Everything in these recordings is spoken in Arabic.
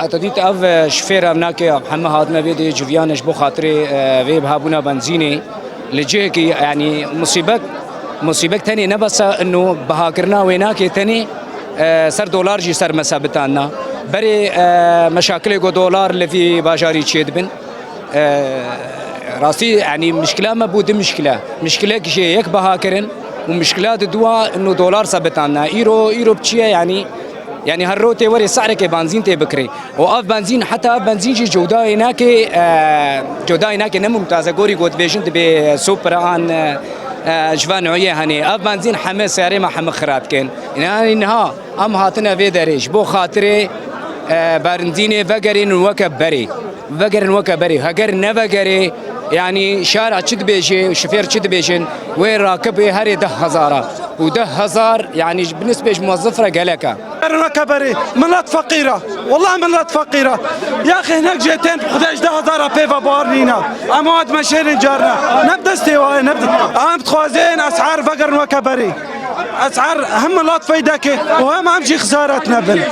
اتدیت او شفیر امناکی همه هاتنا ویدی جویانش بو خاطری وی بهابونا بنزینی لجه کی يعني مصیبت تاني نبسا انه بهاكرنا ويناكي تاني سر دولار جي سر مسابتانا بري مشاكل جو دولار اللي في باجاري تشيد بن راسي يعني مشكله ما بود مشكله كشي يك بهاكرن ومشكلات دوا انه دولار ثابتانا ايرو بتشي يعني هالروتي وري سعر كي بنزين تي بكري واف بنزين حتى اف بنزين جي جودا هناك نممتازه غوري غوت فيجن تبي سوبر ان جوان نوعيه هني اف بنزين حمى سعري ما حمى خرات كان يعني انها ام هاتنا في دريش بو خاطري بنزين فقرين وكبري هجر نفقري يعني شارع شد بيجي وشفير شد بيجن وين راكبي هري 10,000 و10,000 يعني بالنسبه لموظف رجالك كبري مناطق فقيره والله مناطق فقيره يا اخي هناك جيتين 11,000 بيفا بارنينا اموات مشين جارنا نبدا استواء نبدا خوازين اسعار فقر وكبري اسعار هم لا تفيدك وهم امشي خسارتنا بن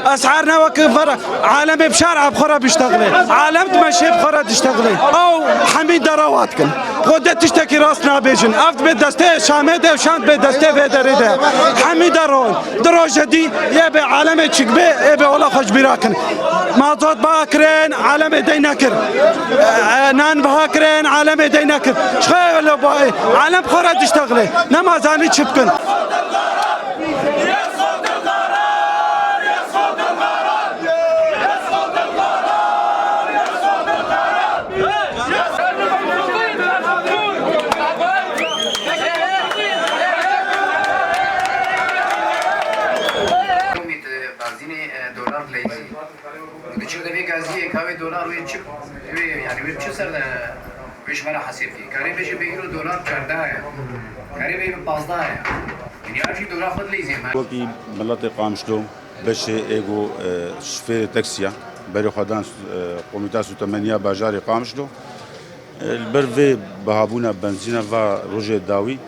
اسعارنا وكفر عالمي بشارع بخرا بيشتغلي عالم تمشي بخرا تشتغلي او حميد درواتكن غدت تشتكي راسنا بيجن افت بيت دستي شامده وشانت بيت دستي في دريده حميد درون دروجه دي يبي عالمي تشكبي يبي ولا خوش براكن ما صوت باكرين عالمي دينكر نان باكرين عالمي دينكر شغل باي عالم بخرا تشتغلي نما زاني تشبكن دولار يعني وين سر ويش مرة حسيب فيه قريب يجي بيجيله دولار 14 قريب يجي 15 يعني أرجع دولار خد لي زي ما وقتی ملت قامشلو بشه ایگو شفیر تاکسیا برای خدان قومیتا سوتمنیا باجاری قامشلو البرو بهابونا بنزینا و روج داوی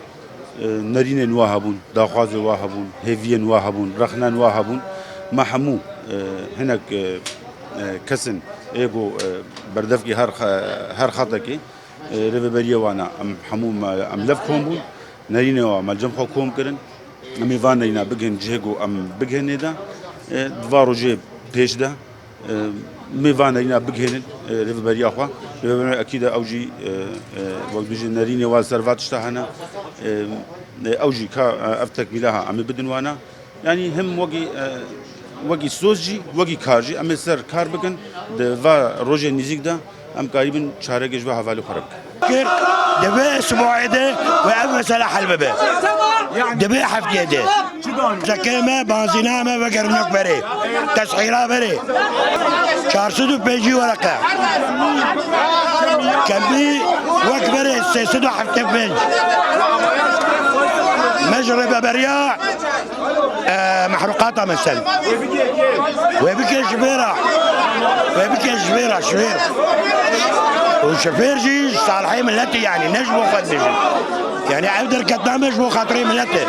نرین نواهبون داخواز واهبون هیوین واهبون رخنان واهبون ما همو هناك كسن ايجو بردفكي هر خطكي ريفبريا وانا ام حموم ام لفكم بون نرينا مال جمخو كوم كرن ام يفانينا بجن جيجو ام بجن دا دوارو جيب بيش دا ميفانينا بجن ريفبريا خوا ريفبريا اكيد اوجي وقت بيجي نرينا والسرفات اشتهنا اوجي كا افتك ملاها ام بدن وانا يعني هم وقی سوزی وقی کارجی اما سر کار بکن و روز نزیک دا ام قریبا چهارگیش و حوالی خراب. كر دبي اسبوع ده وأبى سلاح الباب دبي حفظ يده زكامة بنزينامة وقرنك بري تسعيرة بري 450 ورقة كمبي وقت بري 650 مجرى برياع محروقاتها مثلا ويبكي شفيرة شفير وشفير جيش صالحين ملتي يعني نجمو خدش يعني عبد الكتام نجمو خاطرين ملتي